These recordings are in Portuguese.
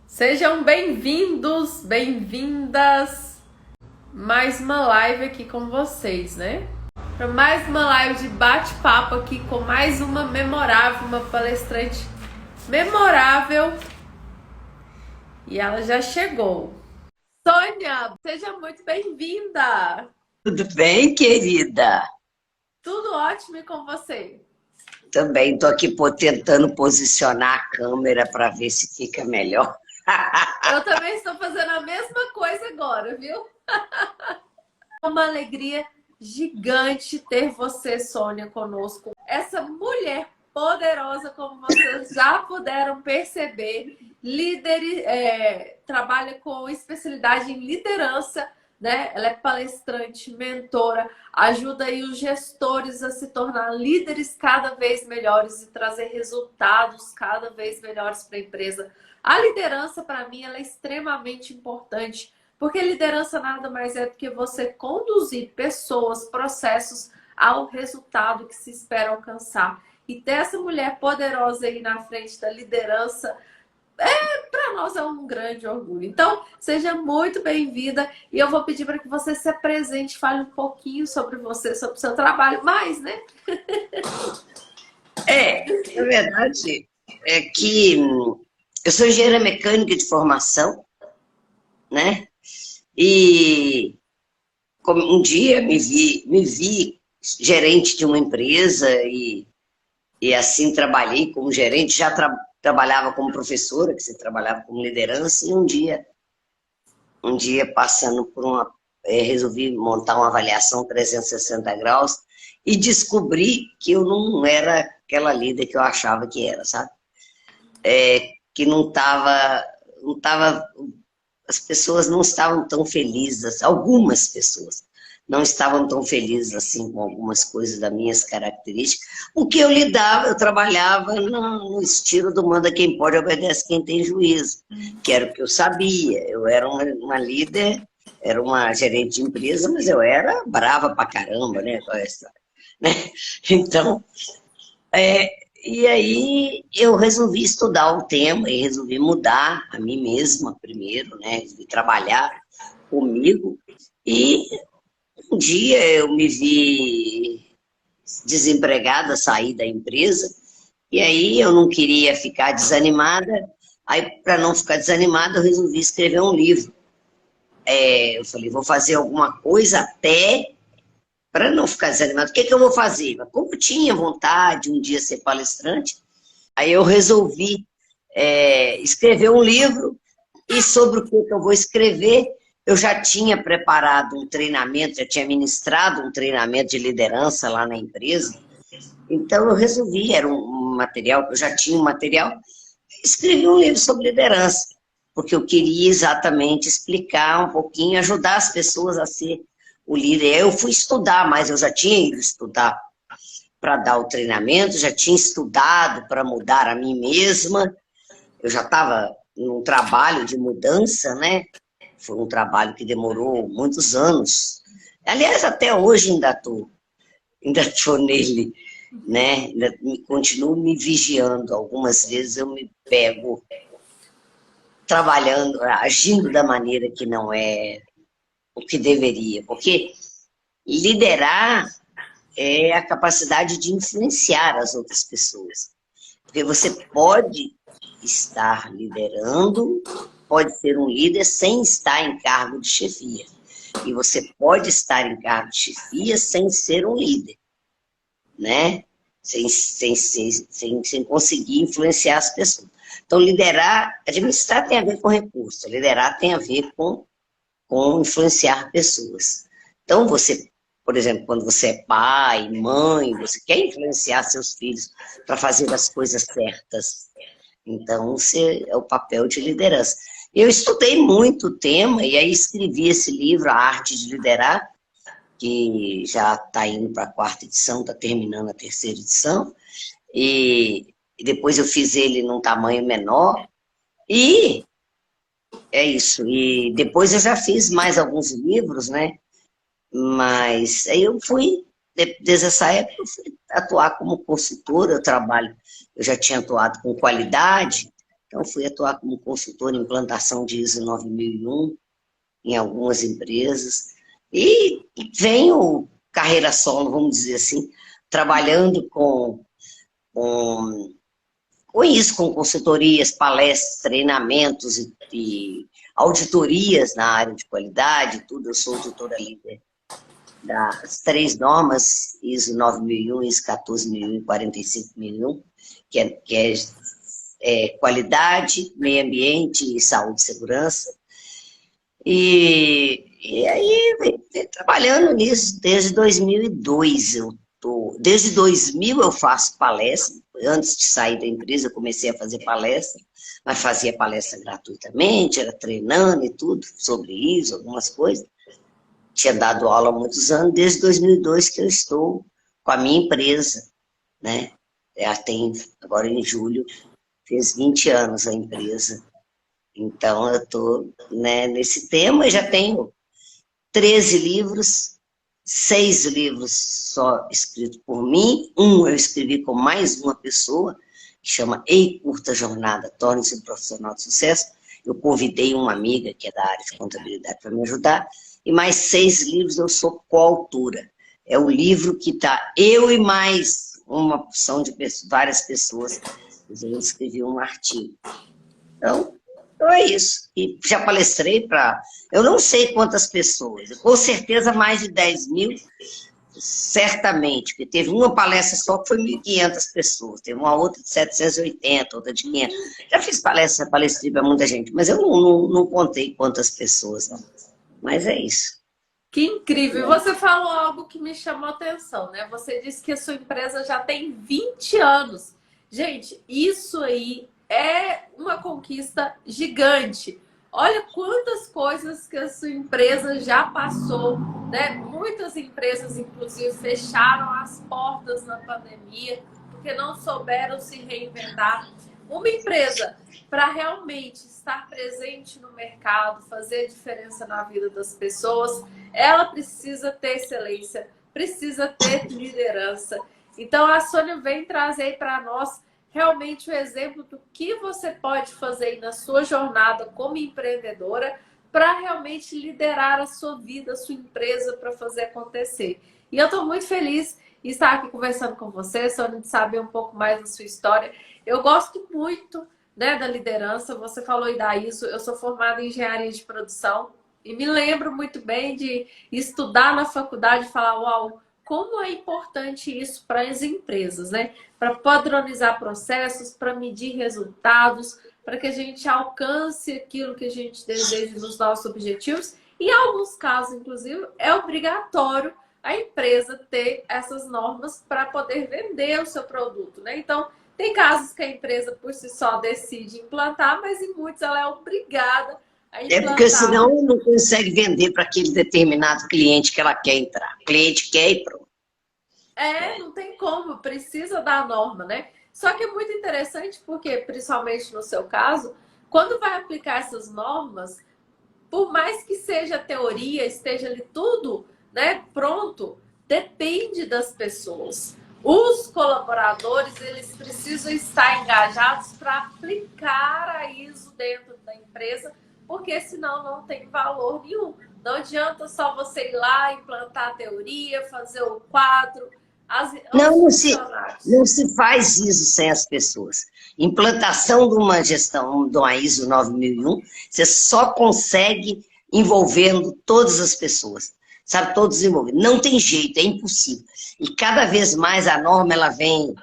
Sejam bem-vindos, bem-vindas. Mais uma live aqui com vocês, né? Para mais uma live de bate-papo aqui com mais uma memorável, uma palestrante memorável. E ela já chegou. Sônia, seja muito bem-vinda. Tudo bem, querida? Tudo ótimo e com você? Também estou aqui tentando posicionar a câmera para ver se fica melhor. Eu também estou fazendo a mesma coisa agora, viu? É uma alegria gigante ter você, Sônia, conosco. Essa mulher poderosa, como vocês já puderam perceber, líder, trabalha com especialidade em liderança, né? Ela é palestrante, mentora, ajuda aí os gestores a se tornar líderes cada vez melhores e trazer resultados cada vez melhores para a empresa. A liderança, para mim, ela é extremamente importante, porque liderança nada mais é do que você conduzir pessoas, processos ao resultado que se espera alcançar. E ter essa mulher poderosa aí na frente da liderança, para nós é um grande orgulho. Então, seja muito bem-vinda e eu vou pedir para que você se apresente, fale um pouquinho sobre você, sobre o seu trabalho, mais, né? Na verdade, é que eu sou engenheira mecânica de formação, né? E como um dia me vi gerente de uma empresa e assim trabalhei como gerente, já trabalhava como professora, que você trabalhava como liderança, e um dia passando por resolvi montar uma avaliação 360 graus e descobri que eu não era aquela líder que eu achava que era, sabe? Que não tava, as pessoas não estavam tão felizes, algumas pessoas não estavam tão felizes assim com algumas coisas das minhas características. O que eu trabalhava no estilo do manda quem pode, obedece quem tem juízo, que era o que eu sabia. Eu era uma líder, era uma gerente de empresa, mas eu era brava pra caramba, né? Então, e aí eu resolvi estudar o tema e resolvi mudar a mim mesma primeiro, né? Resolvi trabalhar comigo e um dia eu me vi desempregada, saí da empresa, e aí eu não queria ficar desanimada, aí para não ficar desanimada eu resolvi escrever um livro. Eu falei, vou fazer alguma coisa até para não ficar desanimada. O que eu vou fazer? Como eu tinha vontade um dia ser palestrante, aí eu resolvi escrever um livro, e sobre o que eu vou escrever, eu já tinha preparado um treinamento, já tinha ministrado um treinamento de liderança lá na empresa, então eu resolvi, era um material, eu já tinha um material, escrevi um livro sobre liderança, porque eu queria exatamente explicar um pouquinho, ajudar as pessoas a ser o líder. Aí eu fui estudar, mas eu já tinha ido estudar para dar o treinamento, já tinha estudado para mudar a mim mesma, eu já estava num trabalho de mudança, né? Foi um trabalho que demorou muitos anos. Aliás, até hoje ainda tô nele, né? Continuo me vigiando. Algumas vezes eu me pego trabalhando, agindo da maneira que não é o que deveria. Porque liderar é a capacidade de influenciar as outras pessoas. Porque você pode estar liderando, pode ser um líder sem estar em cargo de chefia. E você pode estar em cargo de chefia sem ser um líder, né? Sem conseguir influenciar as pessoas. Então, administrar tem a ver com recurso, liderar tem a ver com influenciar pessoas. Então, você, por exemplo, quando você é pai, mãe, você quer influenciar seus filhos para fazer as coisas certas. Então, é o papel de liderança. Eu estudei muito o tema e aí escrevi esse livro, A Arte de Liderar, que já está indo para a 4ª edição, está terminando a 3ª edição, e depois eu fiz ele num tamanho menor, e é isso. E depois eu já fiz mais alguns livros, né? Mas aí desde essa época, eu fui atuar como consultora, eu já tinha atuado com qualidade, Então, fui atuar como consultor em implantação de ISO 9001 em algumas empresas. E venho carreira solo, vamos dizer assim, trabalhando com, com isso, com consultorias, palestras, treinamentos e auditorias na área de qualidade, tudo. Eu sou auditora líder das 3 normas, ISO 9001, ISO 14001 e 45001, que é qualidade, meio ambiente, saúde e segurança. E aí, vem trabalhando nisso desde 2002. Desde 2000 eu faço palestra. Antes de sair da empresa, eu comecei a fazer palestra, mas fazia palestra gratuitamente, era treinando e tudo, sobre isso, algumas coisas. Tinha dado aula há muitos anos, desde 2002 que eu estou com a minha empresa, né? Agora em julho, fez 20 anos a empresa. Então, eu estou, né, nesse tema. Já tenho 13 livros, 6 livros só escritos por mim. Um eu escrevi com mais uma pessoa, que chama Ei Curta Jornada, Torne-se um Profissional de Sucesso. Eu convidei uma amiga que é da área de contabilidade para me ajudar. E mais 6 livros eu sou coautora. É o livro que está eu e mais uma porção de várias pessoas. Eu escrevi um artigo. Então é isso. E já palestrei para... Eu não sei quantas pessoas, com certeza mais de 10 mil, certamente, porque teve uma palestra só que foi 1.500 pessoas, teve uma outra de 780, outra de 500. Já fiz palestrei para muita gente, mas eu não contei quantas pessoas, não. Mas é isso. Que incrível! E você falou algo que me chamou a atenção, né? Você disse que a sua empresa já tem 20 anos. Gente, isso aí é uma conquista gigante. Olha quantas coisas que a sua empresa já passou, né? Muitas empresas, inclusive, fecharam as portas na pandemia porque não souberam se reinventar. Uma empresa, para realmente estar presente no mercado, fazer diferença na vida das pessoas, ela precisa ter excelência, precisa ter liderança. Então, a Sônia vem trazer para nós realmente o exemplo do que você pode fazer na sua jornada como empreendedora para realmente liderar a sua vida, a sua empresa para fazer acontecer. E eu estou muito feliz em estar aqui conversando com você, Sônia, de saber um pouco mais da sua história. Eu gosto muito, né, da liderança. Você falou e dá isso. Eu sou formada em engenharia de produção e me lembro muito bem de estudar na faculdade e falar, uau, como é importante isso para as empresas, né? Para padronizar processos, para medir resultados, para que a gente alcance aquilo que a gente deseja nos nossos objetivos. E em alguns casos, inclusive, é obrigatório a empresa ter essas normas para poder vender o seu produto, né? Então, tem casos que a empresa por si só decide implantar, mas em muitos ela é obrigada a implantar. É porque senão não consegue vender para aquele determinado cliente que ela quer entrar. O cliente quer e pronto. Não tem como, precisa da norma, né? Só que é muito interessante porque, principalmente no seu caso, quando vai aplicar essas normas, por mais que seja teoria, esteja ali tudo, né, pronto, depende das pessoas. Os colaboradores, eles precisam estar engajados para aplicar a ISO dentro da empresa, porque senão não tem valor nenhum. Não adianta só você ir lá, implantar a teoria, fazer o quadro. Não se faz isso sem as pessoas. Implantação de uma gestão, de uma ISO 9001, você só consegue envolvendo todas as pessoas. Sabe, todos envolvidos. Não tem jeito, é impossível. E cada vez mais a norma ela vem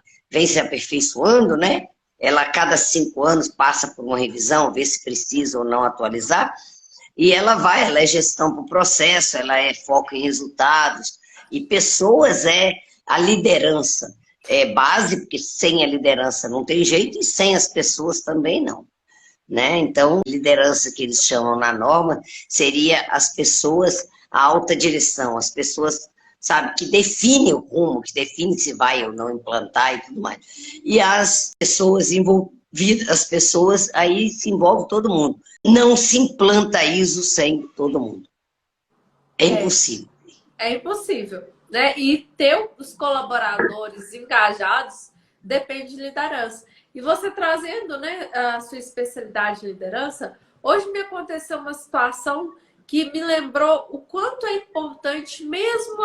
se aperfeiçoando, né? Ela a cada 5 anos passa por uma revisão, vê se precisa ou não atualizar. E ela é gestão por processo, ela é foco em resultados. E pessoas a liderança é base, porque sem a liderança não tem jeito, e sem as pessoas também não. Né? Então, liderança que eles chamam na norma seria as pessoas, a alta direção, as pessoas, sabe, que definem o rumo, que definem se vai ou não implantar e tudo mais. E as pessoas envolvidas, as pessoas, aí se envolve todo mundo. Não se implanta ISO sem todo mundo. É impossível. É impossível. Né? E ter os colaboradores engajados depende de liderança. E você trazendo, né, a sua especialidade de liderança, hoje me aconteceu uma situação que me lembrou o quanto é importante mesmo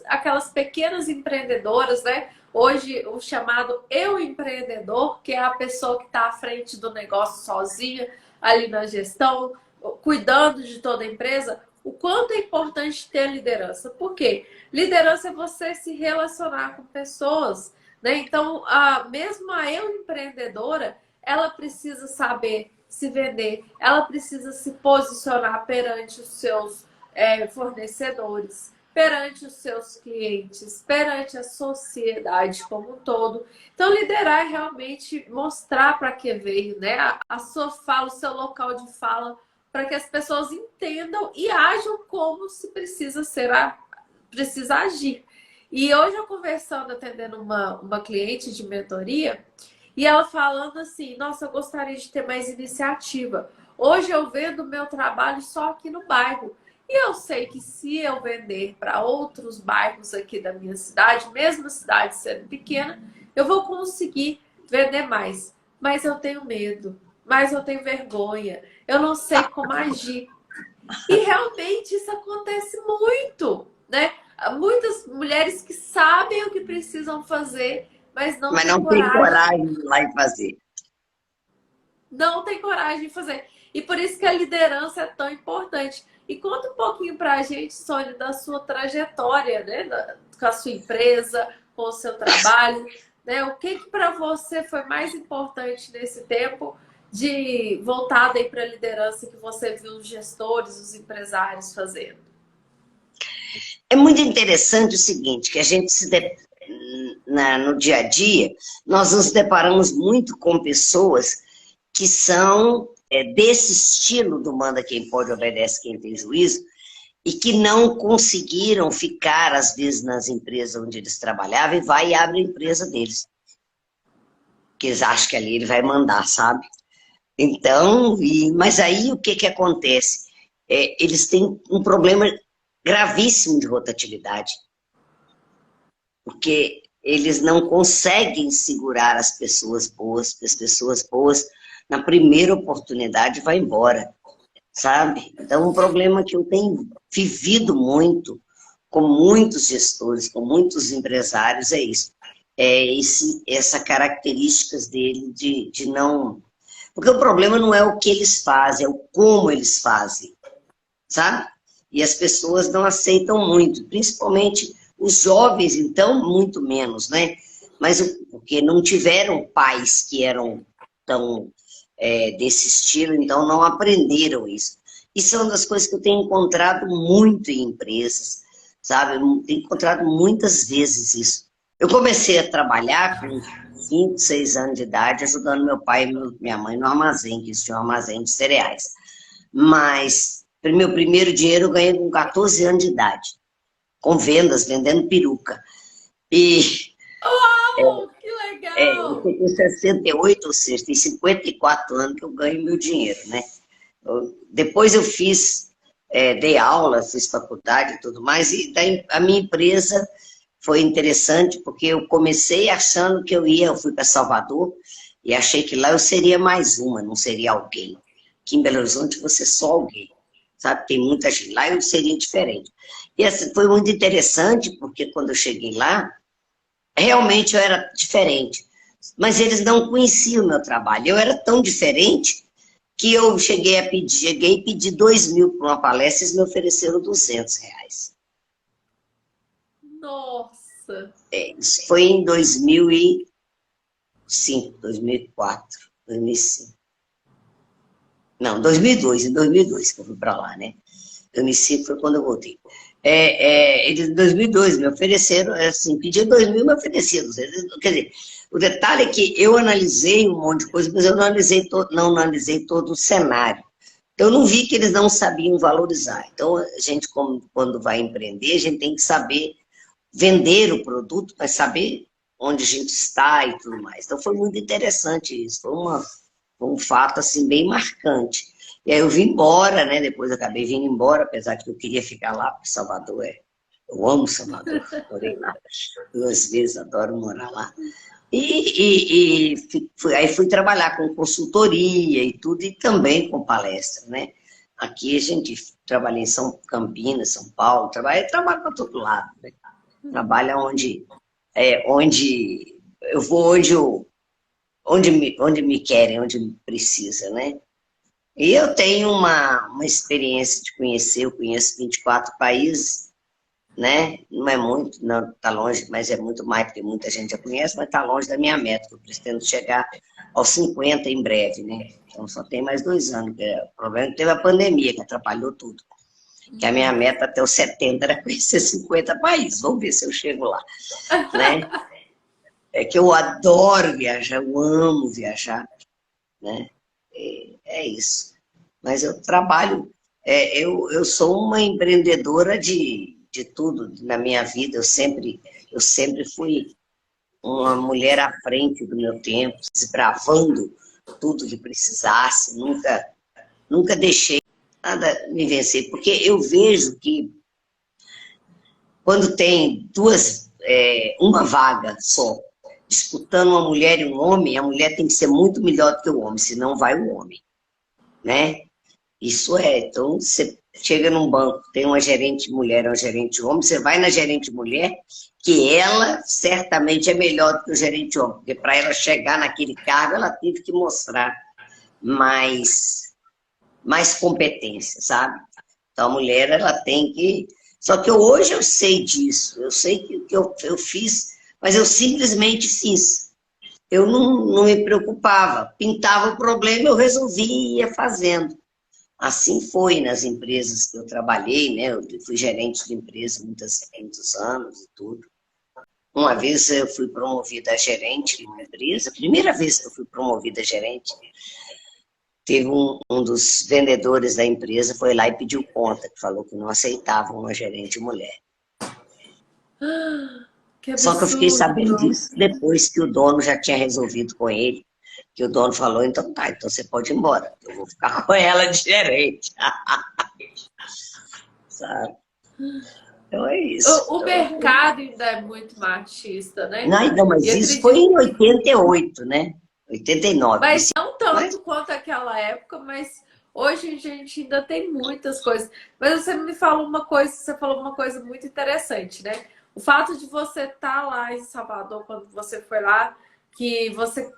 aquelas pequenas empreendedoras, né? Hoje, o chamado eu empreendedor, que é a pessoa que está à frente do negócio sozinha, ali na gestão, cuidando de toda a empresa, o quanto é importante ter liderança. Por quê? Liderança é você se relacionar com pessoas, né? Então, mesmo a eu empreendedora, ela precisa saber se vender, ela precisa se posicionar perante os seus fornecedores, perante os seus clientes, perante a sociedade como um todo. Então, liderar é realmente mostrar para que veio, né? A sua fala, o seu local de fala, para que as pessoas entendam e ajam como se precisa agir. E hoje eu conversando, atendendo uma cliente de mentoria, e ela falando assim, nossa, eu gostaria de ter mais iniciativa. Hoje eu vendo o meu trabalho só aqui no bairro. E eu sei que se eu vender para outros bairros aqui da minha cidade, mesmo a cidade sendo pequena, eu vou conseguir vender mais. Mas eu tenho medo, mas eu tenho vergonha, eu não sei como agir. E realmente isso acontece muito, né? Muitas mulheres que sabem o que precisam fazer, mas não Mas têm não tem coragem. coragem de ir lá e fazer. Não têm coragem de fazer. E por isso que a liderança é tão importante. E conta um pouquinho para a gente, Sônia, da sua trajetória, né? Com a sua empresa, com o seu trabalho, né? O que para você foi mais importante nesse tempo de voltada aí para a liderança que você viu os gestores, os empresários fazendo? É muito interessante o seguinte, que a gente no dia a dia, nós nos deparamos muito com pessoas que são desse estilo do manda quem pode, obedece quem tem juízo, e que não conseguiram ficar, às vezes, nas empresas onde eles trabalhavam e vai e abre a empresa deles. Porque eles acham que ali ele vai mandar, sabe? Então, mas aí o que acontece? Eles têm um problema gravíssimo de rotatividade, porque eles não conseguem segurar as pessoas boas, porque as pessoas boas, na primeira oportunidade, vai embora, sabe? Então, um problema que eu tenho vivido muito com muitos gestores, com muitos empresários, é isso. Essa características dele de não... Porque o problema não é o que eles fazem, é o como eles fazem, sabe? E as pessoas não aceitam muito, principalmente os jovens, então, muito menos, né? Mas porque não tiveram pais que eram tão desse estilo, então não aprenderam isso. Isso é uma das coisas que eu tenho encontrado muito em empresas, sabe? Eu tenho encontrado muitas vezes isso. Eu comecei a trabalhar com 5, 6 anos de idade, ajudando meu pai e minha mãe no armazém, que eles tinham um armazém de cereais. Mas meu primeiro dinheiro eu ganhei com 14 anos de idade, com vendas, vendendo peruca. E Uau, que eu legal! tenho 68, ou seja, tem 54 anos que eu ganho meu dinheiro, né? Depois eu dei aula, fiz faculdade e tudo mais, e daí a minha empresa foi interessante, porque eu comecei achando que eu fui para Salvador, e achei que lá eu seria mais uma, não seria alguém. Aqui em Belo Horizonte você é só alguém, sabe? Tem muita gente. Lá eu seria diferente. E assim, foi muito interessante, porque quando eu cheguei lá, realmente eu era diferente. Mas eles não conheciam o meu trabalho. Eu era tão diferente que eu cheguei e pedi 2.000 para uma palestra e eles me ofereceram R$ 200. Nossa! Isso foi em 2005, 2004, 2005. Não, 2002, em 2002 que eu fui para lá, né? 2005 foi quando eu voltei. Eles em 2002 me ofereceram, assim, pediram 2.000 me ofereceram. Quer dizer, o detalhe é que eu analisei um monte de coisa, mas eu não analisei todo o cenário. Então, eu não vi que eles não sabiam valorizar. Então, a gente, quando vai empreender, a gente tem que saber vender o produto, mas saber onde a gente está e tudo mais. Então, foi muito interessante isso. Foi um fato, assim, bem marcante. E aí eu vim embora, né? Depois eu acabei vindo embora, apesar que eu queria ficar lá, porque Salvador eu amo Salvador, morei lá 2 vezes, adoro morar lá. Aí fui trabalhar com consultoria e tudo, e também com palestra, né? Aqui a gente trabalha em Campinas, São Paulo, trabalha para todo lado, né? Trabalha onde eu vou, onde me querem, onde me precisa, né? E eu tenho uma experiência de conhecer, eu conheço 24 países, né? Não é muito, não está longe, mas é muito mais, porque muita gente já conhece, mas está longe da minha meta, que eu pretendo chegar aos 50 em breve, né? Então só tem mais 2 anos, o problema é que teve a pandemia, que atrapalhou tudo. Que a minha meta até os 70 era conhecer 50 países, vamos ver se eu chego lá, né? É que eu adoro viajar, eu amo viajar, né? É isso. Mas eu trabalho, eu sou uma empreendedora de tudo na minha vida. Eu sempre fui uma mulher à frente do meu tempo, desbravando tudo que precisasse, nunca deixei nada me vencer, porque eu vejo que quando tem uma vaga só, disputando uma mulher e um homem, a mulher tem que ser muito melhor do que o homem, senão vai o homem, né? Isso então você chega num banco, tem uma gerente mulher, uma gerente homem, você vai na gerente mulher, que ela certamente é melhor do que o gerente homem, porque para ela chegar naquele cargo, ela teve que mostrar mais competência, sabe? Então a mulher, ela tem que... Só que hoje eu sei disso, eu sei que eu fiz, mas eu simplesmente fiz. Eu não me preocupava, pintava o problema, eu resolvia e ia fazendo. Assim foi nas empresas que eu trabalhei, né? Eu fui gerente de empresa muitos anos e tudo. Uma vez eu fui promovida a gerente de uma empresa, a primeira vez que eu fui promovida a gerente, teve um dos vendedores da empresa, foi lá e pediu conta, que falou que não aceitava uma gerente mulher. Que Só que eu fiquei sabendo absurdo. disso depois que o dono já tinha resolvido com ele, que o dono falou, então tá, então você pode ir embora, eu vou ficar com ela de gerente. Sabe? Então é isso. O mercado ainda é muito machista, né? Não, mas E isso foi acredito, em 88, né? 89. mas não Mas tanto quanto aquela época, mas hoje a gente ainda tem muitas coisas. Mas você me falou uma coisa, você falou uma coisa muito interessante, né? O fato de você estar lá em Salvador, quando você foi lá, que você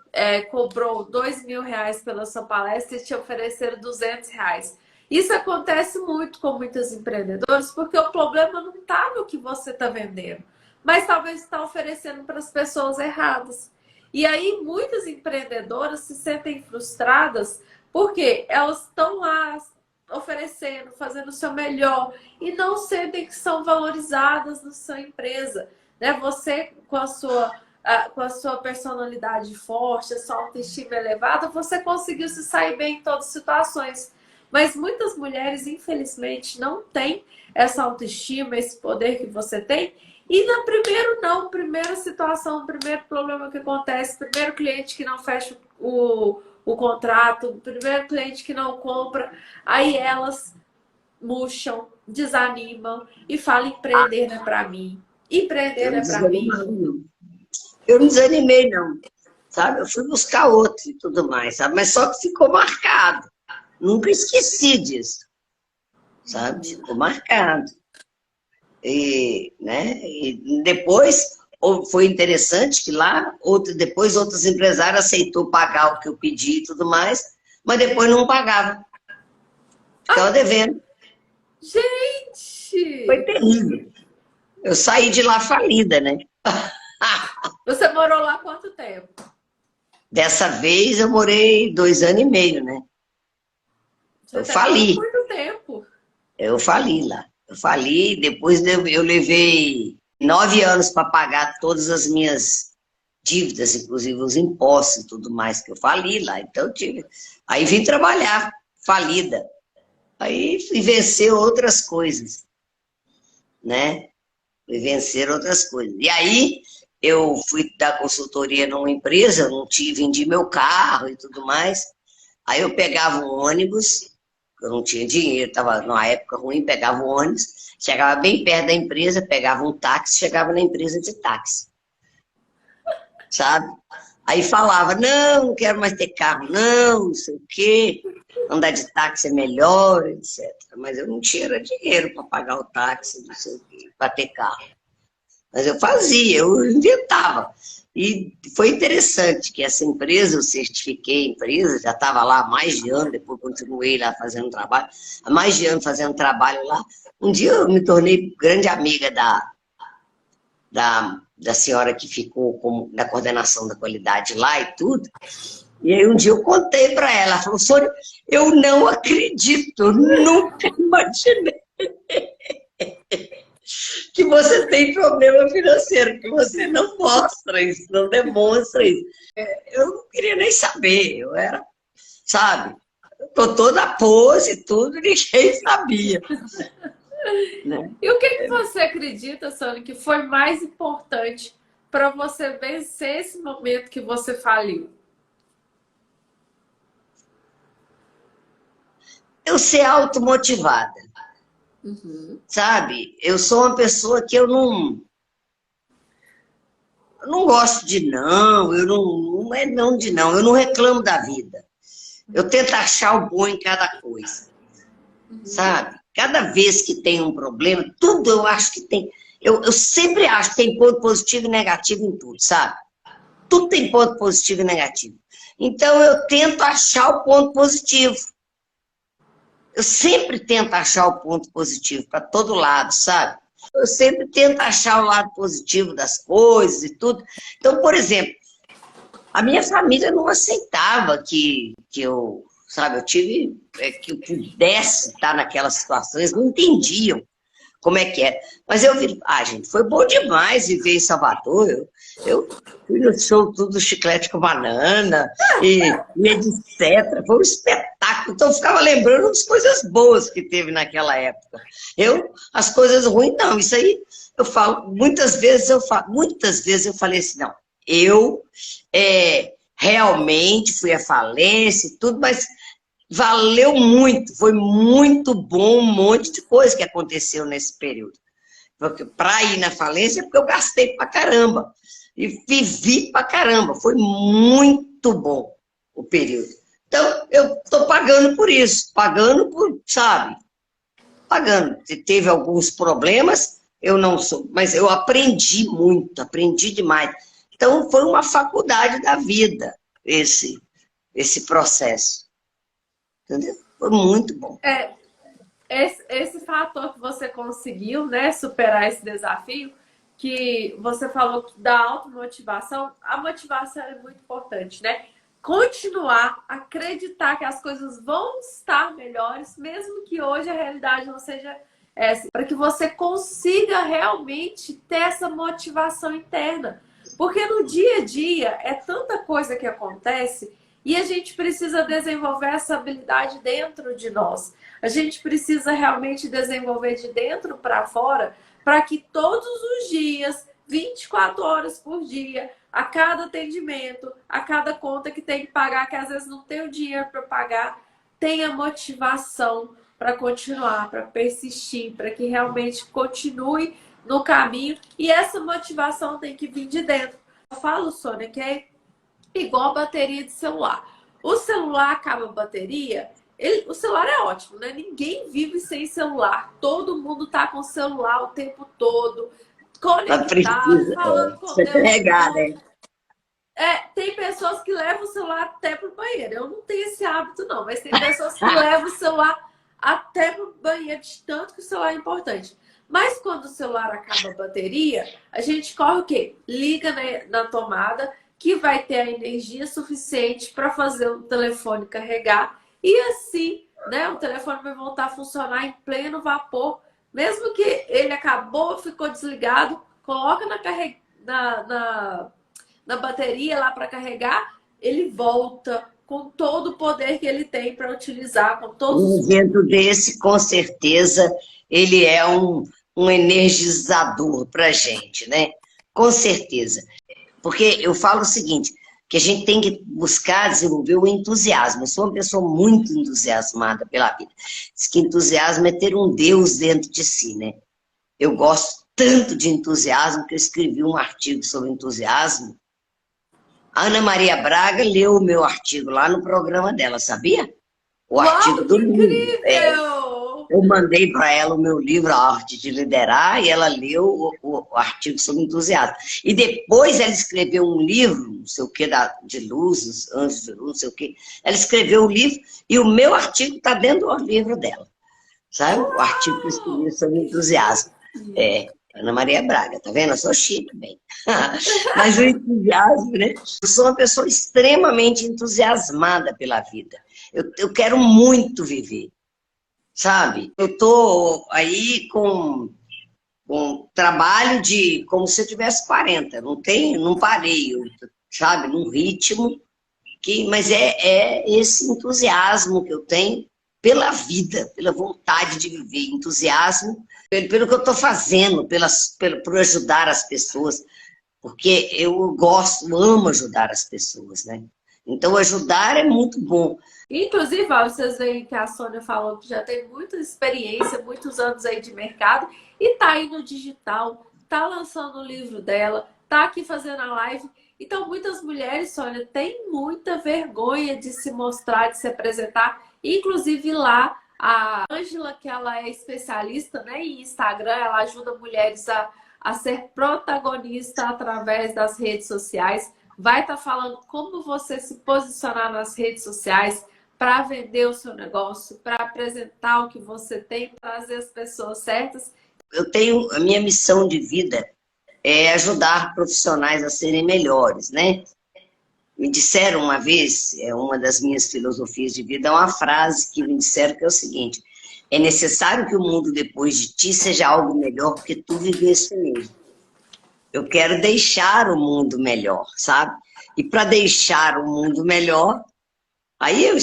cobrou R$ 2.000 pela sua palestra e te ofereceram R$ 200. Isso acontece muito com muitos empreendedores, porque o problema não está no que você está vendendo, mas talvez está oferecendo para as pessoas erradas. E aí muitas empreendedoras se sentem frustradas porque elas estão lá oferecendo, fazendo o seu melhor e não sentem que são valorizadas na sua empresa, né? Você com a sua personalidade forte, a sua autoestima elevada, você conseguiu se sair bem em todas as situações. Mas muitas mulheres, infelizmente, não têm essa autoestima, esse poder que você tem. E na primeira situação, primeiro problema que acontece, primeiro cliente que não fecha o contrato, primeiro cliente que não compra, aí elas murcham, desanimam e falam: empreender não é para mim. Empreender não é para mim. eu não desanimei, não. Sabe? Eu fui buscar outro e tudo mais, sabe? Mas só que ficou marcado. Nunca esqueci disso, sabe? Ficou marcado. Né? E depois foi interessante que lá, depois outros empresários aceitou pagar o que eu pedi e tudo mais, mas depois não pagava. Ficava devendo. Gente! Foi terrível. Eu saí de lá falida, né? Você morou lá quanto tempo? Dessa vez eu morei 2 anos e meio, né? Eu fali. Muito tempo. Eu fali lá. Eu fali, depois eu levei 9 anos para pagar todas as minhas dívidas, inclusive os impostos e tudo mais, que eu fali lá. Então, aí vim trabalhar, falida. Aí fui vencer outras coisas, né? Fui vencer outras coisas. E aí eu fui dar consultoria numa empresa, vendi meu carro e tudo mais. Aí eu pegava um ônibus, eu não tinha dinheiro, estava numa época ruim, pegava um ônibus, chegava bem perto da empresa, pegava um táxi, chegava na empresa de táxi. sabe? Aí falava, não quero mais ter carro, não sei o quê, andar de táxi é melhor, etc. Mas eu não tinha dinheiro para pagar o táxi, não sei o quê, para ter carro. Mas eu fazia, eu inventava. E foi interessante que essa empresa, eu certifiquei a empresa, já estava lá há mais de ano, depois continuei lá fazendo trabalho, há mais de ano fazendo trabalho lá. Um dia eu me tornei grande amiga da senhora que ficou na coordenação da qualidade lá e tudo. E aí um dia eu contei para ela, ela falou, Sônia, eu não acredito, eu nunca imaginei que você tem problema financeiro, que você não mostra isso, não demonstra isso. Eu não queria nem saber, eu era, sabe, tô toda pose e tudo, ninguém sabia. Né? E o que você acredita, Sônia, que foi mais importante para você vencer esse momento que você faliu? Eu ser automotivada. Uhum. Sabe? Eu sou uma pessoa que eu não gosto de não, não é não de não, eu não reclamo da vida. Eu tento achar o bom em cada coisa, sabe? Cada vez que tem um problema, tudo eu acho que tem. Eu sempre acho que tem ponto positivo e negativo em tudo, sabe? Tudo tem ponto positivo e negativo. Então eu tento achar o ponto positivo. Eu sempre tento achar o ponto positivo para todo lado, sabe? Eu sempre tento achar o lado positivo das coisas e tudo. Então, por exemplo, a minha família não aceitava que eu, sabe, eu tive, que eu pudesse estar naquelas situações, não entendiam como é que é. Mas eu vi, gente, foi bom demais viver em Salvador. Eu fui no show tudo do Chiclete com Banana e etc. Foi um espetáculo. Então eu ficava lembrando das coisas boas que teve naquela época. As coisas ruins, não. Isso aí eu falo, muitas vezes eu falei assim, não, eu realmente fui à falência e tudo, mas valeu muito, foi muito bom um monte de coisa que aconteceu nesse período. Para ir na falência, porque eu gastei pra caramba. E vivi pra caramba. Foi muito bom o período. Então, eu estou pagando por isso. Pagando por, sabe? Pagando. Teve alguns problemas, eu não sou. Mas eu aprendi muito, aprendi demais. Então, foi uma faculdade da vida, esse processo. Entendeu? Foi muito bom. Esse fator que você conseguiu, né, superar esse desafio, que você falou da automotivação, a motivação é muito importante, né? Continuar, acreditar que as coisas vão estar melhores, mesmo que hoje a realidade não seja essa, para que você consiga realmente ter essa motivação interna. Porque no dia a dia é tanta coisa que acontece e a gente precisa desenvolver essa habilidade dentro de nós. A gente precisa realmente desenvolver de dentro para fora para que todos os dias, 24 horas por dia, a cada atendimento, a cada conta que tem que pagar, que às vezes não tem o dinheiro para pagar, tenha motivação para continuar, para persistir, para que realmente continue no caminho. E essa motivação tem que vir de dentro. Eu falo, Sônia, que é igual a bateria de celular. O celular acaba a bateria, o celular é ótimo, né? Ninguém vive sem celular. Todo mundo tá com o celular o tempo todo, conectado, falando com Deus. Carregar, né? Tem pessoas que levam o celular até pro banheiro. Eu não tenho esse hábito, não, mas tem pessoas que levam o celular até pro banheiro, de tanto que o celular é importante. Mas quando o celular acaba a bateria, a gente corre o quê? Liga na tomada, que vai ter a energia suficiente para fazer o telefone carregar. E assim, né, o telefone vai voltar a funcionar em pleno vapor. Mesmo que ele acabou, ficou desligado, coloca na bateria lá para carregar, ele volta com todo o poder que ele tem para utilizar. Com todos Um evento desse, com certeza, ele é um energizador para a gente, né? Com certeza. Porque eu falo o seguinte, que a gente tem que buscar desenvolver o entusiasmo. Eu sou uma pessoa muito entusiasmada pela vida. Diz que entusiasmo é ter um Deus dentro de si, né? Eu gosto tanto de entusiasmo que eu escrevi um artigo sobre entusiasmo A Ana Maria Braga leu o meu artigo lá no programa dela, sabia? O Uau, artigo que do livro. incrível! Eu mandei para ela o meu livro, A Arte de Liderar, e ela leu o artigo sobre entusiasmo. E depois ela escreveu um livro, não sei o que, de luz, anjos de luz, não sei o que. Ela escreveu o livro e o meu artigo está dentro do livro dela. Sabe? O artigo que eu escrevi Uau! sobre Que entusiasmo. chique! É, Ana Maria Braga, tá vendo? Eu sou chique, bem. Mas o entusiasmo, né? Eu sou uma pessoa extremamente entusiasmada pela vida. Eu quero muito viver, sabe? Eu tô aí com trabalho de como se eu tivesse 40. Não parei, sabe? Num ritmo mas é esse entusiasmo que eu tenho pela vida, pela vontade de viver, entusiasmo pelo que eu estou fazendo, por ajudar as pessoas, porque eu gosto, amo ajudar as pessoas, né? Então, ajudar é muito bom. Inclusive, ó, vocês veem que a Sônia falou que já tem muita experiência, muitos anos aí de mercado e tá aí no digital, tá lançando o livro dela, tá aqui fazendo a live. Então, muitas mulheres, Sônia, têm muita vergonha de se mostrar, de se apresentar. Inclusive lá, a Ângela, que ela é especialista, né, em Instagram, ela ajuda mulheres a ser protagonista através das redes sociais. Vai estar falando como você se posicionar nas redes sociais, para vender o seu negócio, para apresentar o que você tem, trazer as pessoas certas. Eu tenho a minha missão de vida é ajudar profissionais a serem melhores, né? Me disseram uma vez, é uma das minhas filosofias de vida, é uma frase que me disseram que é o seguinte: é necessário que o mundo depois de ti seja algo melhor porque tu viveste nele. Eu quero deixar o mundo melhor, sabe? E para deixar o mundo melhor, aí eu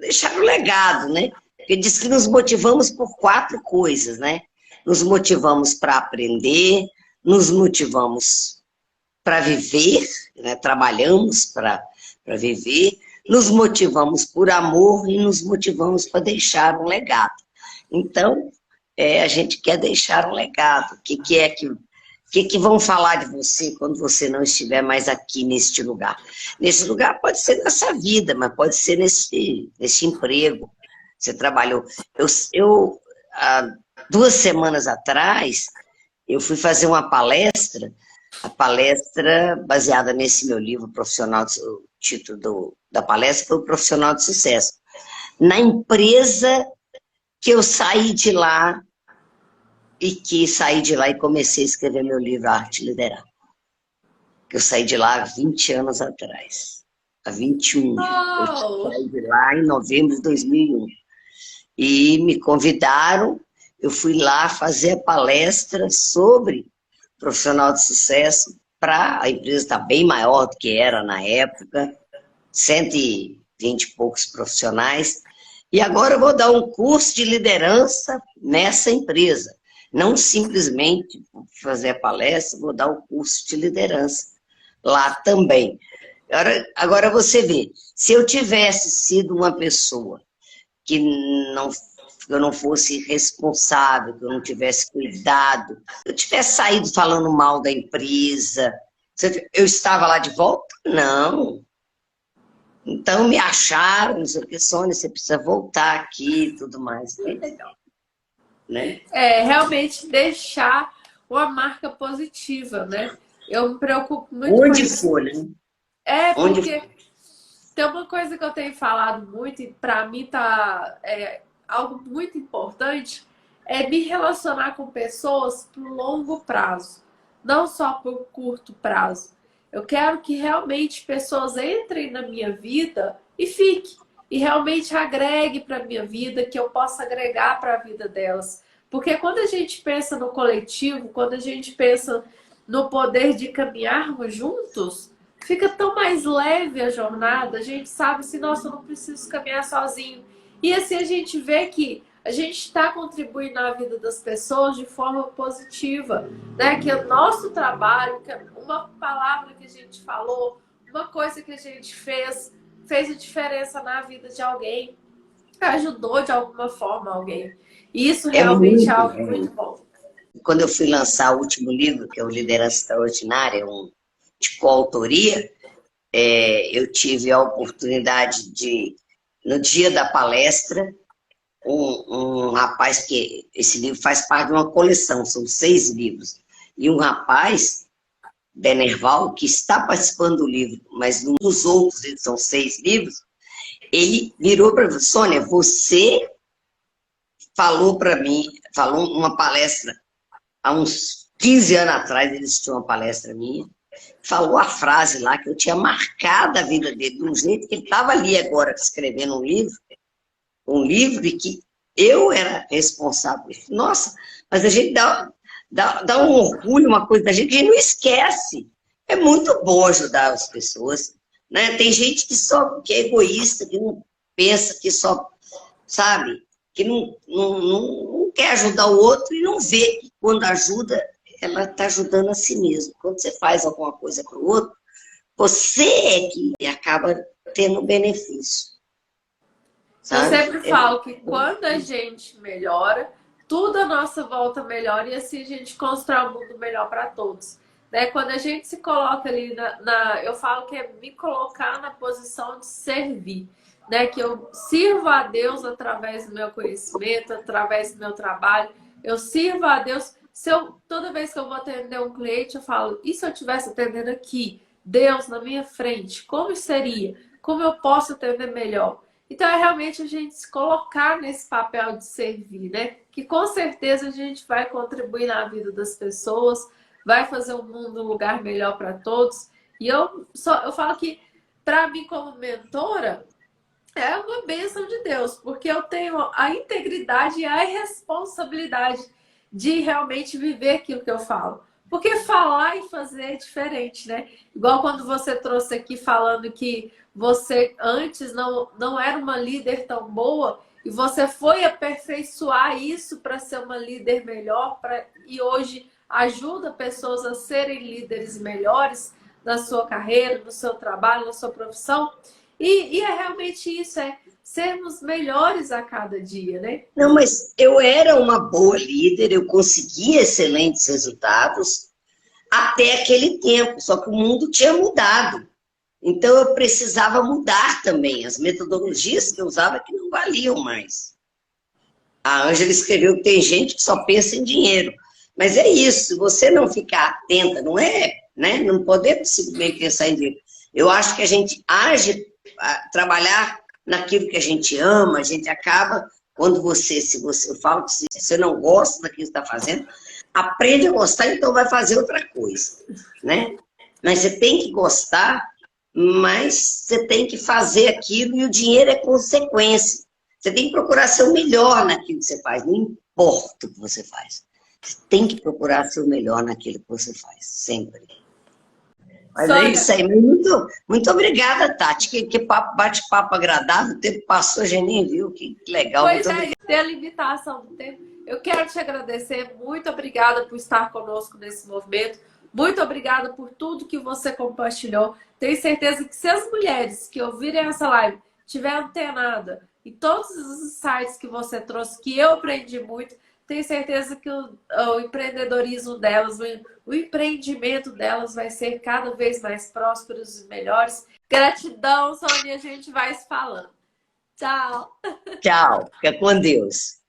deixar o legado, né? Porque diz que nos motivamos por 4 coisas, né? Nos motivamos para aprender, nos motivamos para viver, né? Trabalhamos para viver, nos motivamos por amor e nos motivamos para deixar um legado. Então, a gente quer deixar um legado. O que vão falar de você quando você não estiver mais aqui neste lugar? Nesse lugar pode ser nessa vida, mas pode ser nesse emprego. Você trabalhou. Há 2 semanas atrás, eu fui fazer uma palestra, a palestra baseada nesse meu livro profissional, o título da palestra foi o Profissional de Sucesso. Na empresa que eu saí de lá e comecei a escrever meu livro Arte de Liderar. Eu saí de lá há 20 anos atrás. Há 21. Eu saí de lá em novembro de 2001. E me convidaram, eu fui lá fazer a palestra sobre profissional de sucesso. A empresa está bem maior do que era na época, 120 e poucos profissionais. E agora eu vou dar um curso de liderança nessa empresa. Não simplesmente fazer a palestra, vou dar o curso de liderança lá também. Agora você vê, se eu tivesse sido uma pessoa que eu não fosse responsável, que eu não tivesse cuidado, eu tivesse saído falando mal da empresa, eu estava lá de volta? Não. Então me acharam, não sei o que, Sônia, você precisa voltar aqui e tudo mais. É legal. Né? Realmente deixar uma marca positiva, né? Eu me preocupo muito Onde com isso. for, né? Porque tem uma coisa que eu tenho falado muito e para mim tá algo muito importante, é me relacionar com pessoas por longo prazo, não só por curto prazo. Eu quero que realmente pessoas entrem na minha vida e fiquem. E realmente agregue para a minha vida, que eu possa agregar para a vida delas. Porque quando a gente pensa no coletivo, quando a gente pensa no poder de caminharmos juntos, fica tão mais leve a jornada. A gente sabe assim, nossa, eu não preciso caminhar sozinho. E assim a gente vê que a gente está contribuindo na vida das pessoas de forma positiva, né? Que o nosso trabalho, que uma palavra que a gente falou, uma coisa que a gente fez a diferença na vida de alguém, ajudou de alguma forma alguém. E isso realmente é algo muito bom. Quando eu fui lançar o último livro, que é o Liderança Extraordinária, de coautoria, eu tive a oportunidade de, no dia da palestra, um rapaz, que esse livro faz parte de uma coleção, são 6 livros, e um rapaz, Benerval, que está participando do livro, mas nos outros, são 6 livros, ele virou para mim: Sônia, você falou para mim, falou uma palestra, há uns 15 anos atrás, ele assistiu uma palestra minha, falou a frase lá que eu tinha marcado a vida dele, de um jeito que ele estava ali agora escrevendo um livro e que eu era responsável. Nossa, mas a gente dá um orgulho, uma coisa da gente que a gente não esquece. É muito bom ajudar as pessoas, né? Tem gente que é egoísta, que não pensa, que só, sabe, que não quer ajudar o outro e não vê que quando ajuda, ela está ajudando a si mesma. Quando você faz alguma coisa para o outro, você é que acaba tendo benefício. Eu Sabe? sempre falo que quando a gente melhora, tudo à nossa volta melhora e assim a gente constrói um mundo melhor para todos. Né? Quando a gente se coloca ali eu falo que é me colocar na posição de servir. Né? Que eu sirvo a Deus através do meu conhecimento, através do meu trabalho. Eu sirvo a Deus. Toda vez que eu vou atender um cliente, eu falo: e se eu estivesse atendendo aqui, Deus na minha frente, como seria? Como eu posso atender melhor? Então é realmente a gente se colocar nesse papel de servir, né? Que com certeza a gente vai contribuir na vida das pessoas, vai fazer o mundo um lugar melhor para todos. E eu falo que, para mim, como mentora, é uma bênção de Deus, porque eu tenho a integridade e a responsabilidade de realmente viver aquilo que eu falo. Porque falar e fazer é diferente, né? Igual quando você trouxe aqui falando que você antes não era uma líder tão boa e você foi aperfeiçoar isso para ser uma líder melhor e hoje ajuda pessoas a serem líderes melhores na sua carreira, no seu trabalho, na sua profissão. E é realmente isso, é sermos melhores a cada dia, né? Não, mas eu era uma boa líder, eu conseguia excelentes resultados até aquele tempo, só que o mundo tinha mudado. Então eu precisava mudar também as metodologias que eu usava, que não valiam mais. A Ângela escreveu que tem gente que só pensa em dinheiro. Mas é isso, se você não ficar atenta, não é, né? Não podemos simplesmente pensar em dinheiro. Eu acho que a gente trabalhar naquilo que a gente ama, a gente acaba, quando eu falo que se você não gosta daquilo que está fazendo, aprende a gostar, então vai fazer outra coisa, né? Mas você tem que gostar, mas você tem que fazer aquilo e o dinheiro é consequência. Você tem que procurar ser o melhor naquilo que você faz, não importa o que você faz. Você tem que procurar ser o melhor naquilo que você faz, sempre. Mas Sônia, é isso aí. Muito obrigada, Tati. Que bate-papo agradável. O tempo passou, a gente nem viu. Que legal. pois é, ter a limitação do tempo. Eu quero te agradecer. Muito obrigada por estar conosco nesse movimento. Muito obrigada por tudo que você compartilhou. Tenho certeza que se as mulheres que ouvirem essa live tiverem antenada em todos os sites que você trouxe, que eu aprendi muito, tenho certeza que o empreendedorismo delas, o empreendimento delas vai ser cada vez mais prósperos e melhores. Gratidão, Sônia, a gente vai se falando. Tchau! Tchau. Fica com Deus.